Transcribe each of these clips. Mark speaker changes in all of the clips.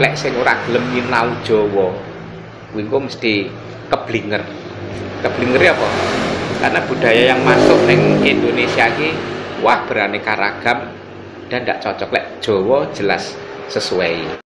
Speaker 1: lek sing ora gelem nyinau Jawa kuwi kok mesti keblinger. Keblinger apa? Karena budaya yang masuk ning Indonesia iki wah beraneka ragam dan ndak cocok lek Jawa jelas sesuai.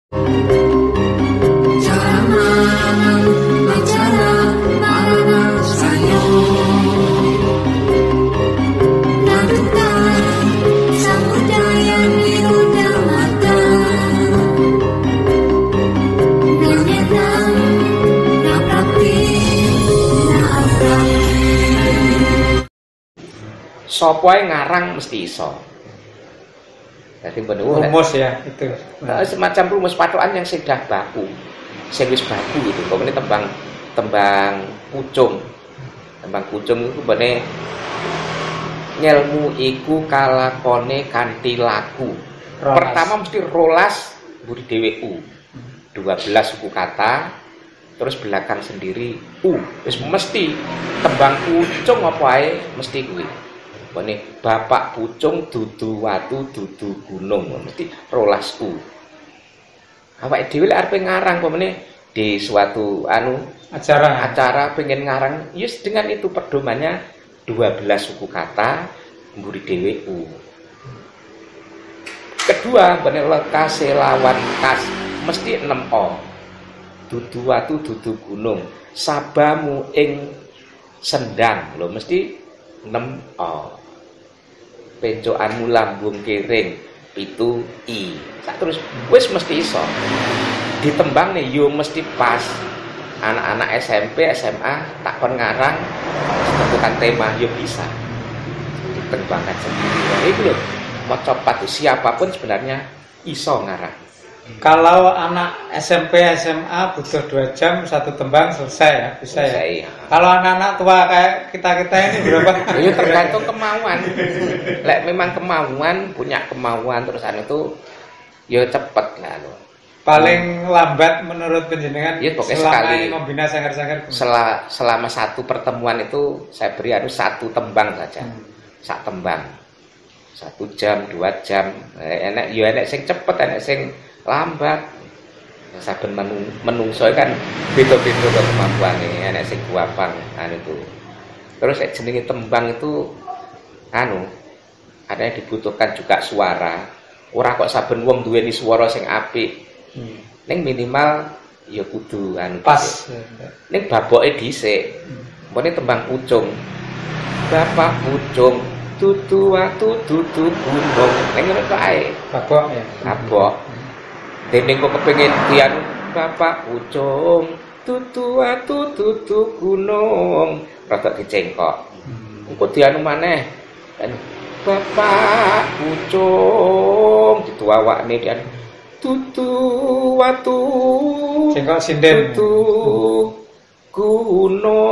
Speaker 1: Sopo ae ngarang mesti iso. Dadi
Speaker 2: rumus ya itu.
Speaker 1: Semacam rumus patokan yang sudah baku. Sing wis baku gitu. Pokoknya tembang pucung. Tembang pucung itu bene ngelmu iku kalakone kanthi laku. Pertama mesti rolas mburi dhewe u. 12 suku kata terus belakang sendiri u. Wis mesti tembang pucung apa ae mesti kuwi. Ini bapak pucung dudu watu dudu gunung mesti rolasku. Awake dhewe lek arep ngarang pemene di suatu acara pengen ngarang yes dengan itu pedomannya 12 suku kata mburi dhewe u. Kedua bener lekase lawan kas mesti 6 o. Dudu watu dudu gunung sabamu ing sendang lho mesti 6 o. Pencokanmu lambung kiring itu i. Terus wis mesti iso. Ditembang nih yo mesti pas. Anak-anak SMP, SMA tak kon ngarang tentukan tema yo bisa. Ditembangkan sendiri. Itu loh. Mau cepat siapapun sebenarnya iso ngarang.
Speaker 2: Kalau anak SMP, SMA butuh 2 jam satu tembang selesai ya, bisa ya.
Speaker 1: Iya.
Speaker 2: Kalau anak-anak tua kayak kita ini berapa?
Speaker 1: Itu tergantung kemauan. Lek memang kemauan, punya kemauan terus itu ya cepet lah lo.
Speaker 2: Paling lambat menurut penjenengan
Speaker 1: ya, sekali
Speaker 2: ngombina sangar-sangar.
Speaker 1: Selama satu pertemuan itu saya beri satu tembang saja. Sak tembang. 1 jam, 2 jam. Enak ya enak sing cepet, enak sing lambat. Saben menungso kan beda-beda kemampuane, enek sing guapang itu. Terus jenenge tembang itu ada yang dibutuhkan juga suara. Ora kok saben wong duweni swara sing apik. Ning minimal ya kudu
Speaker 2: pas.
Speaker 1: Ning baboke dhisik. Mbone tembang pucung. Bapak pucung dudu watu dudu gunung. Ning ngono ae.
Speaker 2: Babok ya.
Speaker 1: Babok. Dene kok kepengin dian bapak pucung dudu watu dudu gunung rada dicengkok. Engko dianu maneh bapak pucung dituawakne dian dudu watu
Speaker 2: cengkok sinden
Speaker 1: dudu gunung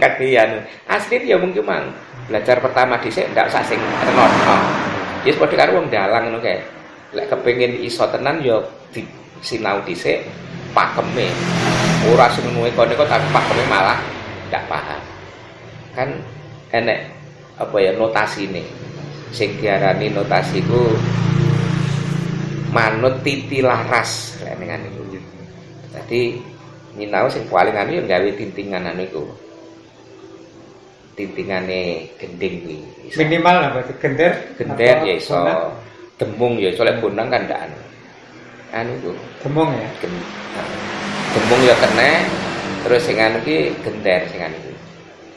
Speaker 1: kadian. Asli ya mungkin mang belajar pertama dhisik ndak usah sing tenon. Wis padha karo wong dalang ngono kae. Lek kepengin iso tenan ya sinau dhisik pakeme. Ora senuwe kene kok tapi pakeme malah ndak paham. Kan enek notasine. Sing diarani notasiku manut titilaras lek ning niku. Dadi nyinau sing paling ya gawe tintingan iku. Tintingane gending kuwi.
Speaker 2: Minimal apa gender?
Speaker 1: Gender ya iso. Demung ya, soalnya bonang kan ndak itu.
Speaker 2: Demung ya.
Speaker 1: Demung ya kena, terus sing iki gender sing iki.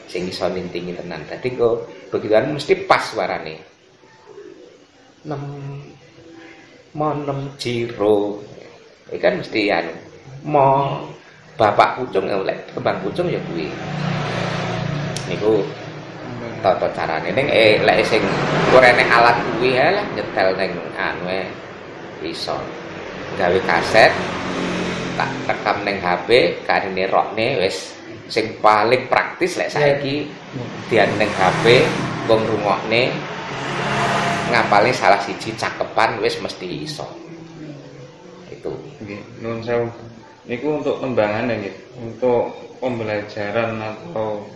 Speaker 1: Sing iso nintingi tenan. Dadi kok begitu mesti pas suarane. 6 jiro. Iki kan mesti mo bapak pucung lek kembang pucung ya kuwi. Niku tata carane ning lek sing korene alat kuwi lah nyetel ning iso gawe kaset tak rekam ning HP karene rokne wis sing paling praktis lek saiki dian ning HP wong ngrungokne ngapalne salah siji cakepan wis mesti iso. Itu
Speaker 3: nggih nuwun sewu. Niku untuk tembangan nggih, untuk pembelajaran atau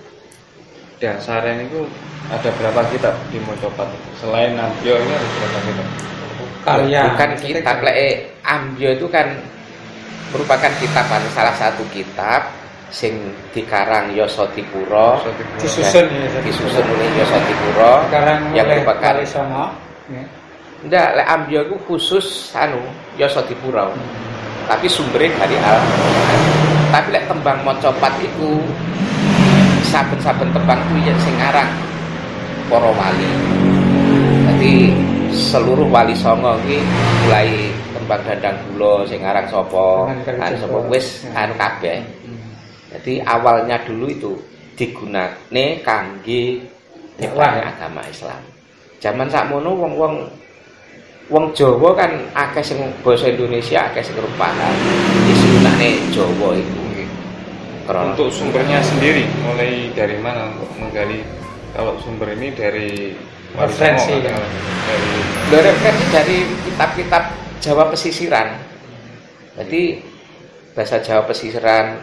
Speaker 3: dasarnya itu ada berapa kitab di Mojopat? Selain Nabio ini ada berapa kitab?
Speaker 2: karya.
Speaker 1: Bukan kitab. Lek Ambyo itu kan merupakan kitab, salah satu kitab sing dikarang Yosodipuro, disusun oleh Yosodipuro yang merupakan ndak, lek Ambyo itu khusus Yosodipuro. Tapi sumbernya dari Al-Qur'an. Tapi lek tembang mocopat itu saben-saben tembang itu sing ngarang para wali. Jadi seluruh wali songo iki mulai tembang Dandang Gula sing ngarang sapa, sapa wis kabeh. Jadi awalnya dulu itu digunakne kangge nyebarne agama Islam. Zaman sakmono wong Jawa kan akeh sing basa Indonesia, akeh sing paham. Disunahne Jawa itu.
Speaker 3: Untuk sumbernya sendiri mulai dari mana untuk menggali, kalau sumber ini dari
Speaker 2: referensi ya.
Speaker 1: Referensi dari kitab-kitab Jawa pesisiran. Jadi bahasa Jawa pesisiran,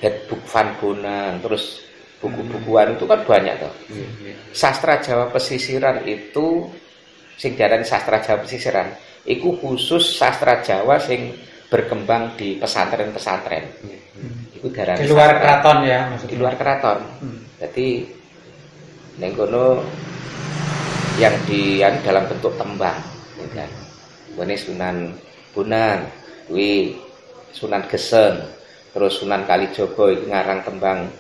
Speaker 1: Headbook Van Bonang, terus buku-bukuan itu kan banyak toh. Sastra Jawa pesisiran itu sing diarani sastra Jawa pesisiran, iku khusus sastra Jawa sing berkembang di pesantren-pesantren. Itu
Speaker 2: di luar keraton ya, maksudnya.
Speaker 1: Di luar keraton. Jadi ning kono yang dalam bentuk tembang, kan. Ini Sunan Bonang, kuwi Sunan Geseng, terus Sunan Kalijogo itu ngarang tembang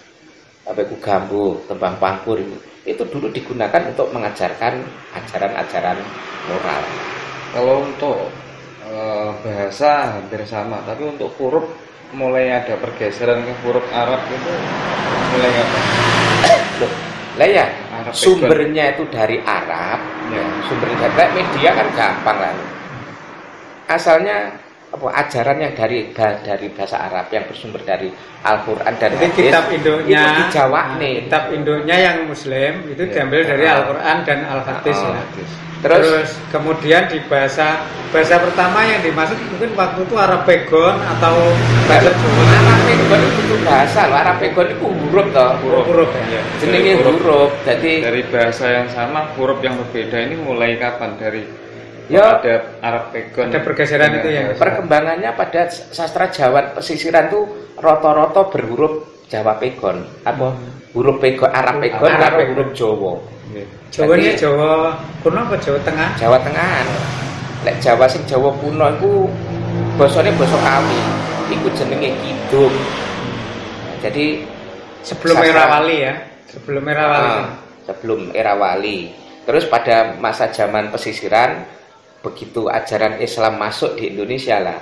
Speaker 1: Gambuh, tembang Pangkur itu dulu digunakan untuk mengajarkan ajaran-ajaran moral.
Speaker 3: Kalau untuk bahasa hampir sama, tapi untuk huruf mulai ada pergeseran ke huruf Arab itu mulai apa?
Speaker 1: Lah ya, sumbernya itu dari Arab. Ya. Sumbernya dari media kan gampang lah. Asalnya ajaran yang dari bahasa Arab yang bersumber dari Al-Qur'an dan hadis.
Speaker 2: Kitab induknya
Speaker 1: itu di Jawa nih.
Speaker 2: Kitab induknya yang Muslim itu diambil dari Al-Qur'an dan Al-Hadis ya. Terus kemudian di bahasa pertama yang dimaksud mungkin waktu itu Arapegon atau bahasa Jawa.
Speaker 1: Arapegon itu bahasa loh. Arapegon itu huruf toh.
Speaker 2: Huruf ya.
Speaker 1: Jenenge huruf. Jadi
Speaker 3: dari bahasa yang sama huruf yang berbeda ini mulai kapan dari
Speaker 1: ya,
Speaker 3: ada Arapegon?
Speaker 2: Ada pergeseran itu ya.
Speaker 1: Perkembangannya pada sastra Jawa pesisiran tuh rata-rata berhuruf Jawa Pegon atau huruf Pegon Arapegon atau huruf Jawa.
Speaker 2: Jawanya Jawa kuno apa Jawa Tengah?
Speaker 1: Jawa Tengah. Lek Jawa sing Jawa kuno iku basane basa Kawi. Iku jenenge Kidung. Jadi
Speaker 2: sebelum era Wali ya. Sebelum era Wali.
Speaker 1: Sebelum era Wali. Terus pada masa zaman pesisiran begitu ajaran Islam masuk di Indonesia lah,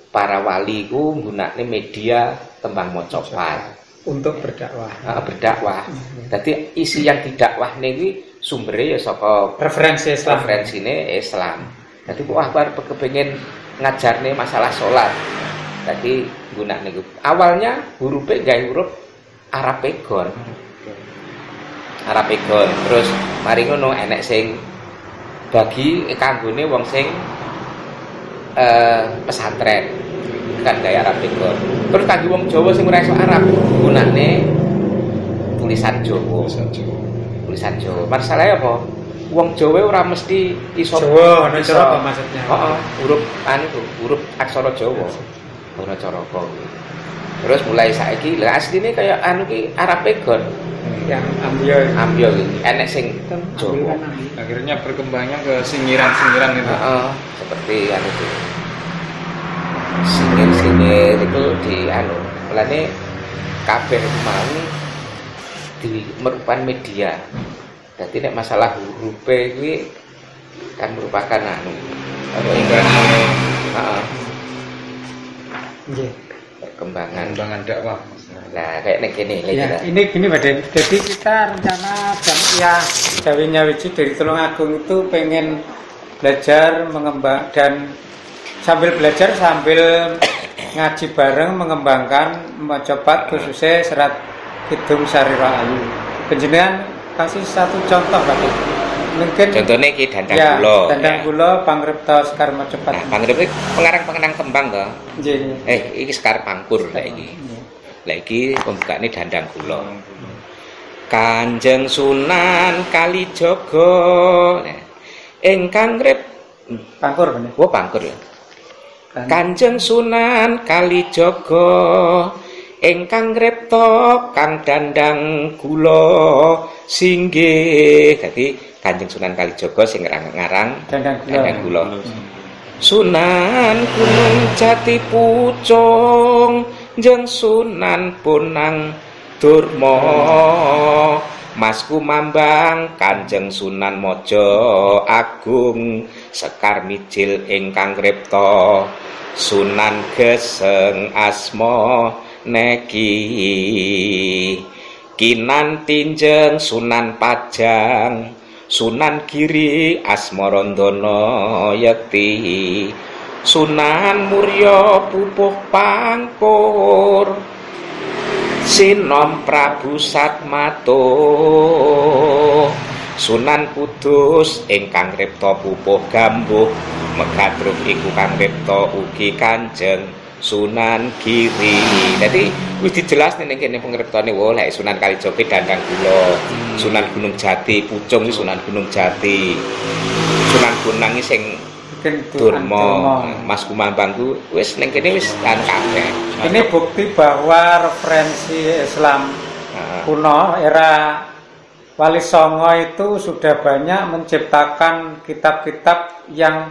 Speaker 1: para wali ku nggunakne media tembang mocopat
Speaker 2: untuk berdakwah.
Speaker 1: Berdakwah. Jadi isi yang didakwah niki sumbernya ya saka
Speaker 2: referensi Islam.
Speaker 1: Referensine Islam. Jadi wah aku kepengin ngajarne masalah salat. Jadi gunakne niku. Awalnya hurufnya gawe huruf Arapegon. Arapegon. Terus mari ngono enek sing bagi kanggone wong sing pesantren kan gaya Arapegon. Terus kanggo wong Jawa sing ora iso Arab gunane tulisan Jawa. Tulisan Jawa. Masalahnya apa? Wong Jawa ora mesti iso
Speaker 2: Jawa, ana cara apa maksudnya?
Speaker 1: Huruf huruf aksara Jawa. Ana cara apa. Terus mulai saiki lha asline kaya ki Arapegon.
Speaker 2: Yang
Speaker 1: Ambyo iki enek sing Jawa.
Speaker 3: Akhirnya berkembangnya ke singiran-singiran itu.
Speaker 1: Seperti itu. Singir itu mulane kabeh itu mau merupakan media. Jadi nek masalah huruf iki kan merupakan perkembangan
Speaker 3: dakwah.
Speaker 1: Nah, kayak nek kene
Speaker 2: ya, ini gini Pak Den. Jadi kita rencana gawe wiji dari Tulungagung itu pengen belajar mengembang dan sambil belajar sambil ngaji bareng mengembangkan mencoba khususnya serat Kidung Sarira Ayu. Penjenengan kasih satu contoh Pak. Mungkin
Speaker 1: contohnya iki Dandang
Speaker 2: ya,
Speaker 1: Gula.
Speaker 2: Dandang Gula Pangripta Sekar Mocopat.
Speaker 1: Nah, Pangripta pengarang-pengarang tembang to.
Speaker 2: Nggih.
Speaker 1: Iki Sekar Pangkur lha iki. Lha iki pembukane Dandang Gula. Kanjeng Sunan Kalijaga ingkang rip
Speaker 2: Pangkur bener.
Speaker 1: Oh pangkur ya. Kanjeng Sunan Kalijaga ingkang ngripta kang dandang kula singgih. Dadi Kanjeng Sunan Kalijaga sing ngarang dandang kula. Sunan Gunung Jati Pucung Jeng Sunan Bonang Durma Mas Kumambang Kanjeng Sunan Mojo Agung Sekar Mijil ingkang ngripta Sunan Geseng Asma Neki Kinan Tinjeng Sunan Pajang Sunan Giri Asmarandana Yekti Sunan Murya Pupuh Pangkur Sinom Prabu Satmato Sunan Kudus ingkang ngripta Pupuh Gambuh Megadruh iku kang ngripta ugi Kanjeng Sunan Giri. Jadi wis dijelasne ning kene pengriptane lek Sunan Kalijaga dandang kula. Sunan Gunung Jati Pucung Sunan Gunung Jati. Sunan Bonang sing Durma, Mas Kumambang ku wis ning kene wis kan kabeh.
Speaker 2: Ini bukti bahwa referensi Islam kuno era Wali Songo itu sudah banyak menciptakan kitab-kitab yang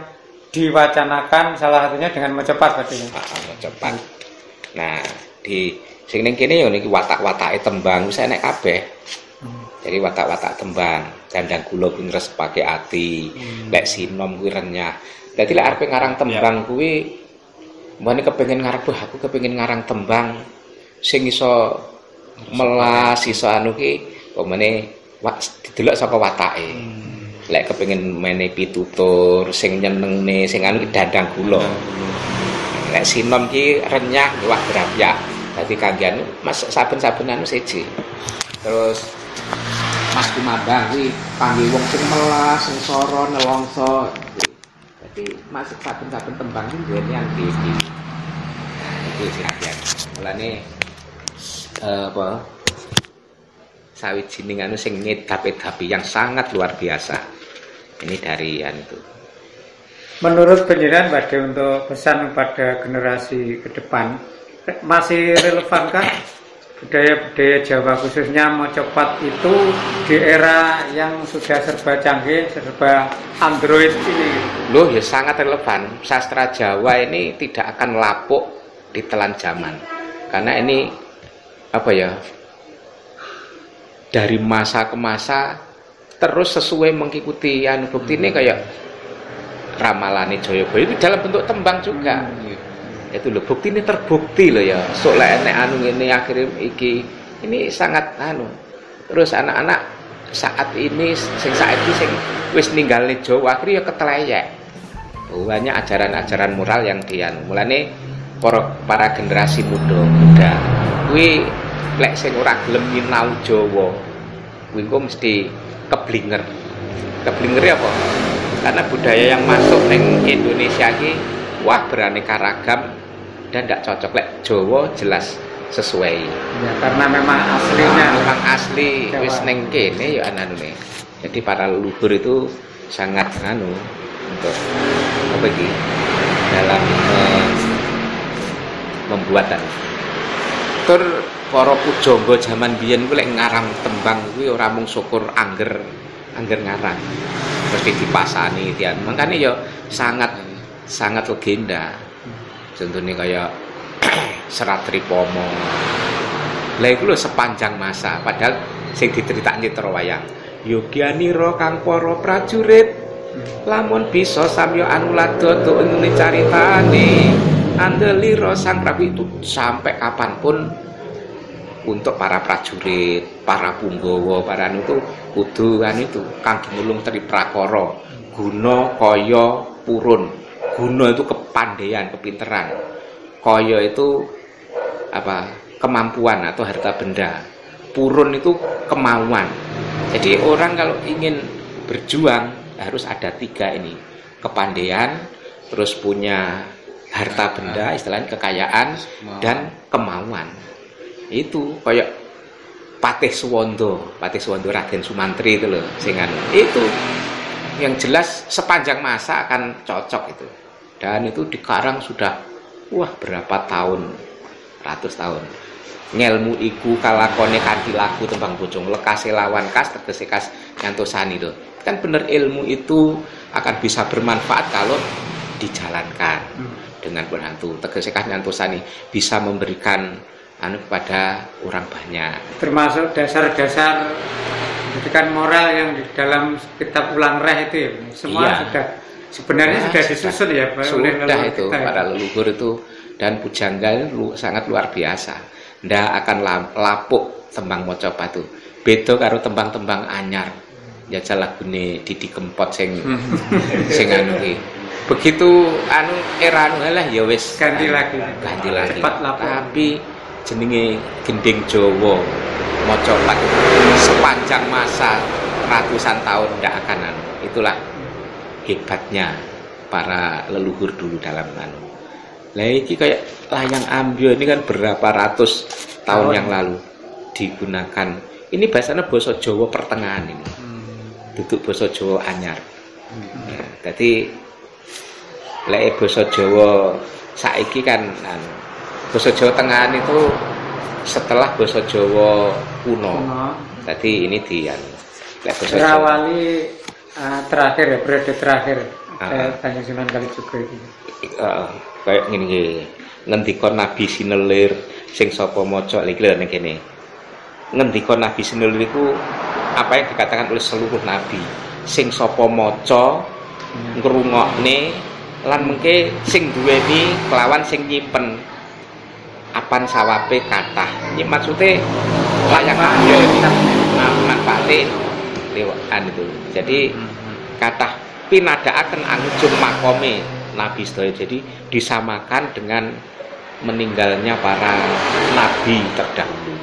Speaker 2: diwacanakan salah satunya dengan Mojopat katanya.
Speaker 1: Mojopat. Nah, di sing ning kene ya niki watak-watake tembang wis enek kabeh. Jadi watak-watak tembang, dandang kula kuwi ngresepake ati, lek sinom kuwi renyah. Dadi lek arep ngarang tembang kuwi mbane kepengin ngarep aku kepengin ngarang tembang sing iso melas iso anu ki pemene didelok saka watake. Lek kepengin mene pitutur sing nyenengne sing anu ki dandang kula. Lek sinom ki renyah wah grabyak. Dadi kanggian Mas saben-saben anu siji. Terus Mas Kumambang kuwi panggih wong sing melas, sing soro nelongso. Dadi masuk saben-saben tembang ki duweni yang iki. Itu sing kanggian. Mulane apa sawijining anu sing ngedap-edapi yang sangat luar biasa. Ini dari itu.
Speaker 2: Menurut penjelasan pada untuk pesan pada generasi ke depan masih relevankah budaya-budaya Jawa khususnya Mojopat itu di era yang sudah serba canggih, serba Android ini?
Speaker 1: Loh ya sangat relevan. Sastra Jawa ini tidak akan lapuk ditelan zaman. Karena ini apa ya? Dari masa ke masa terus sesuai mengikuti anu bukti ini kayak ramalane Jayabaya itu dalam bentuk tembang juga. Itu loh bukti ini terbukti loh ya. Soalnya enek anu ini akhirnya ini sangat anu. Terus anak-anak saat ini sing wis ninggalne Jawa akhirnya ya keteleyek. Banyak ajaran-ajaran moral yang dian. Mulane para generasi muda kuwi lek sing ora gelem nyinau Jawa kuwi kok mesti keblinger. Keblinger apa? Karena budaya yang masuk ning Indonesia iki wah beraneka ragam dan tidak cocok lek Jawa jelas sesuai.
Speaker 2: Ya, karena memang aslinya
Speaker 1: memang asli wis ning kene ya anane. Jadi para leluhur itu sangat anu untuk apa iki? Dalam membuat tur para pujangga jaman biyen kuwi lek ngarang tembang kuwi ora mung syukur angger ngarang mesti dipasani tian. Makane ya sangat legenda. Contohnya kayak Serat Tripomo. Lah iku lho sepanjang masa padahal sing diceritakne Citra Wayang. Yogyanira kang para prajurit lamun bisa samya anulada ngene caritane. Andelira sang Prabu itu sampai kapanpun untuk para prajurit, para punggawa, para itu kudu kan itu kang ginulung tri prakara, guna kaya purun. Guna itu kepandaian, kepinteran. Kaya itu apa? Kemampuan atau harta benda. Purun itu kemauan. Jadi orang kalau ingin berjuang harus ada tiga ini. Kepandaian, terus punya harta benda, istilahnya kekayaan dan kemauan. Itu kayak Patih Suwondo Raden Sumantri itu loh, singan itu yang jelas sepanjang masa akan cocok itu. Dan itu dikarang sudah berapa tahun, ratus tahun. Ngelmu iku kalakone kanthi lagu tembang bojong lekase lawan kas tegese kas nyantosani lho. Kan bener ilmu itu akan bisa bermanfaat kalau dijalankan dengan berhantu. Tegese kas nyantosani bisa memberikan kepada orang banyak.
Speaker 2: Termasuk dasar-dasar pendidikan moral yang di dalam kitab Ulang Reh itu ya. Semua sudah sebenarnya sudah disusun ya
Speaker 1: sudah itu para leluhur itu, dan pujangga sangat luar biasa. Ndak akan lapuk tembang maca batu. Beda karo tembang-tembang anyar. Jajal lagune Didi Kempot sing anu iki. Begitu era lah ya wis
Speaker 2: ganti lagi.
Speaker 1: Cepat lapuk. Tapi jenenge gending Jawa maca batu sepanjang masa ratusan tahun ndak akan itulah hebatnya para leluhur dulu dalam Lah iki kayak layang ambio ini kan berapa ratus tahun yang lalu digunakan. Ini bahasanya basa Jawa pertengahan ini. Duduk basa Jawa anyar. Jadi lek basa Jawa saiki kan basa Jawa tengahan itu setelah basa Jawa kuno. Jadi ini lek basa Jawa
Speaker 2: Rawali terakhir ya, periode terakhir. Tanya Sunan Kalijaga ini.
Speaker 1: Kayak ngene iki. Ngendika Nabi Sinelir sing sapa maca iki lho ning kene. Ngendika Nabi Sinelir iku apa yang dikatakan oleh seluruh nabi. Sing sapa maca ngrungokne lan mengke sing duweni kelawan sing nyimpen apan sawape kathah. Iki maksude layak ambil manfaate lewakan itu. Jadi kathah pinadaaken anujung makome nabi sedaya. Jadi disamakan dengan meninggalnya para nabi terdahulu.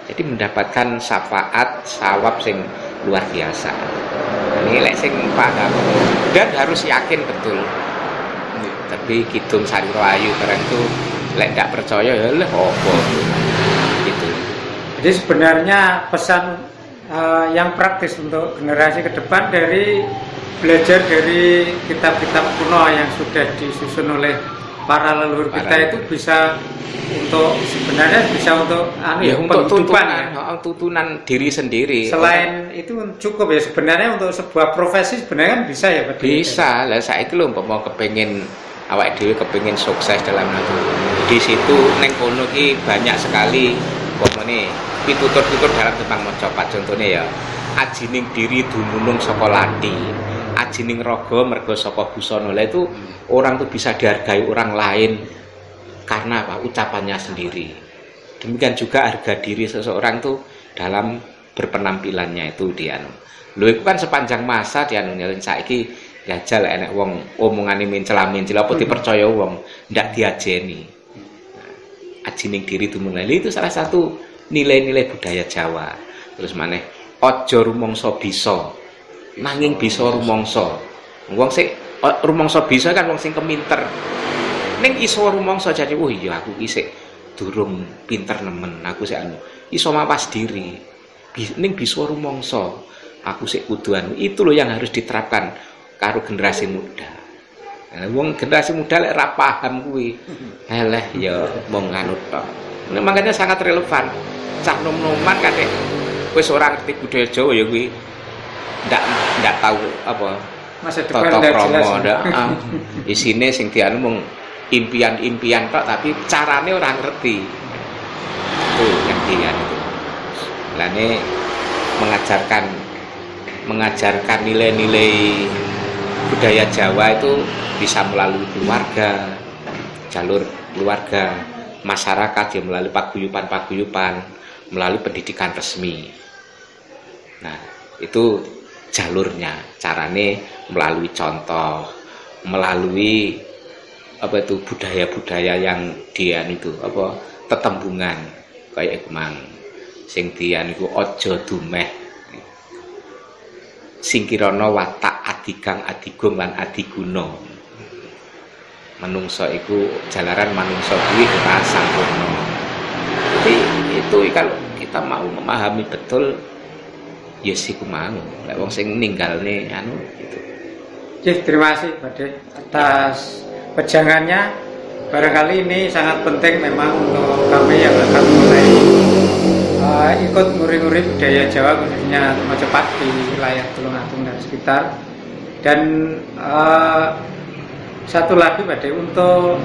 Speaker 1: Jadi mendapatkan syafaat sawab sing luar biasa. Ini lek sing paham dan harus yakin betul. Tapi Kidung Sariro Ayu barang itu lek nggak percaya ya leh opo gitu.
Speaker 2: Jadi sebenarnya pesan yang praktis untuk generasi ke depan dari belajar dari kitab-kitab kuno yang sudah disusun oleh para leluhur kita itu bisa untuk sebenarnya bisa untuk
Speaker 1: untuk tuntunan diri sendiri.
Speaker 2: Selain itu cukup ya sebenarnya untuk sebuah profesi sebenarnya kan bisa ya Pak.
Speaker 1: Bisa lah saiki lho mau kepengin awake dhewe kepengin sukses dalam itu. Di situ neng kono ki banyak sekali pomone pitutur-pitutur dalam tentang macapat contohnya ya. Ajining diri dumunung saka lati. Ajining raga merga saka busana. Lah itu orang tuh bisa dihargai orang lain karena apa? Ucapannya sendiri. Demikian juga harga diri seseorang tuh dalam berpenampilannya itu dia. Lho iku kan sepanjang masa dia nyelin saiki jajal enek wong omongane mencela-mencel apa dipercaya wong ndak diajeni. Ajining diri dumunung itu salah satu nilai-nilai budaya Jawa. Terus maneh aja rumangsa bisa nanging bisa rumangsa. Wong sing rumangsa bisa kan wong sing keminter. Ning iso rumangsa jadi oh iya aku isik durung pinter nemen, aku sik iso mawas diri. Ning bisa rumangsa, aku sik kudu itu loh yang harus diterapkan karo generasi muda. Nah, wong generasi muda lek ora paham kuwi, eleh ya mung nganut tok. Nah, makanya sangat relevan. Cah nom-noman kadek wis ora ngerti budaya Jawa ya kuwi ndak tahu apa
Speaker 2: masa depan ndak jelas.
Speaker 1: Isine sing dianu mung impian-impian tok tapi carane ora ngerti. Itu ngertian itu. Lane mengajarkan nilai-nilai budaya Jawa itu bisa melalui keluarga, jalur keluarga, masyarakat ya melalui paguyuban-paguyuban, melalui pendidikan resmi. Nah, itu jalurnya, carane melalui contoh, melalui apa itu budaya-budaya yang dian itu apa tetembungan kayak mang sing dian iku aja dumeh sing kirana watak adigang adigung lan adiguna manungsa iku jalaran manungsa kuwi ora sampurna. Jadi itu kalau kita mau memahami betul ya siku mau. Lek wong sing ninggalne anu gitu.
Speaker 2: Terima kasih Bade atas pejangannya. Barangkali ini sangat penting memang untuk kami yang akan mulai ikut nguri-nguri budaya Jawa, khususnya Mojopat di wilayah Tulungagung dan sekitar. Dan satu lagi Bade, untuk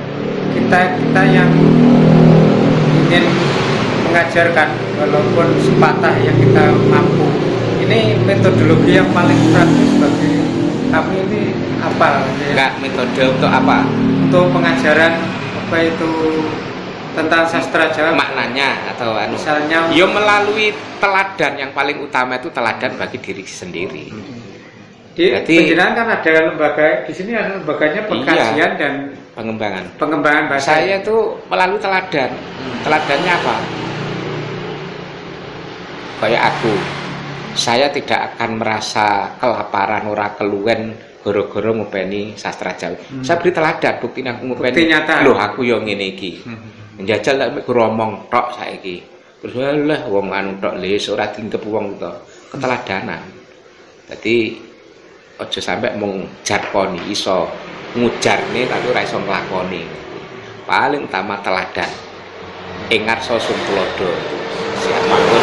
Speaker 2: kita yang ingin mengajarkan walaupun sepatah yang kita mampu, ini metodologi yang paling praktis bagi kami ini apa?
Speaker 1: Enggak, metode untuk apa?
Speaker 2: Untuk pengajaran apa itu tentang sastra Jawa,
Speaker 1: maknanya atau anu.
Speaker 2: Misalnya
Speaker 1: ya melalui teladan, yang paling utama itu teladan bagi diri sendiri.
Speaker 2: Jadi penjenengan kan ada lembaga di sini, ada lembaganya pengkajian dan pengembangan bahasa.
Speaker 1: Saya itu melalui teladan. Teladannya apa? Kayak aku, saya tidak akan merasa kelaparan ora keluwen goro-goro ngupeni sastra Jawa. Saya beri teladan, bukti aku ngupeni. Loh aku yo ngene iki. Njajal lek ngomong tok saiki. Terus lah wong anu tok les ora dianggep wong to. Keteladanan. Dadi aja sampai mung jarkoni, iso ngujarne tapi ora iso nglakoni. Paling utama teladan. Ingat sosum tulodo. Siapapun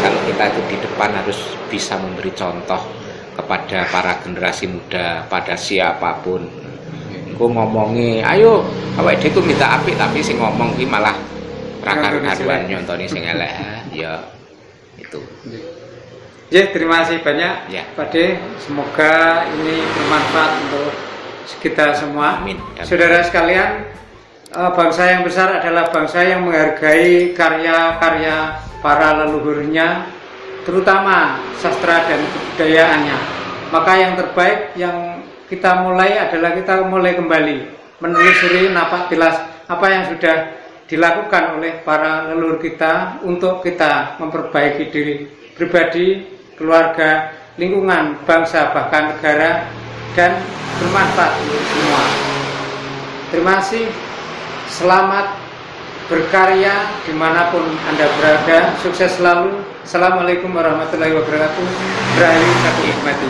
Speaker 1: kalau kita itu di depan harus bisa memberi contoh kepada para generasi muda, pada siapapun. Aku ngomongi, ayo awake dhewe minta apik tapi sing ngomong ki malah ra karuan nyontoni sing elek. Ya itu.
Speaker 2: Ya, terima kasih banyak
Speaker 1: ya.
Speaker 2: Bade, semoga ini bermanfaat untuk kita semua.
Speaker 1: Amin.
Speaker 2: Saudara sekalian, bangsa yang besar adalah bangsa yang menghargai karya-karya para leluhurnya, terutama sastra dan kebudayaannya. Maka yang terbaik yang kita mulai adalah kita mulai kembali menelusuri napak tilas apa yang sudah dilakukan oleh para leluhur kita untuk kita memperbaiki diri pribadi, keluarga, lingkungan, bangsa, bahkan negara, dan bermanfaat untuk semua. Terima kasih, selamat berkarya dimanapun Anda berada, sukses selalu. Assalamualaikum warahmatullahi wabarakatuh. Berakhir satu hikmati.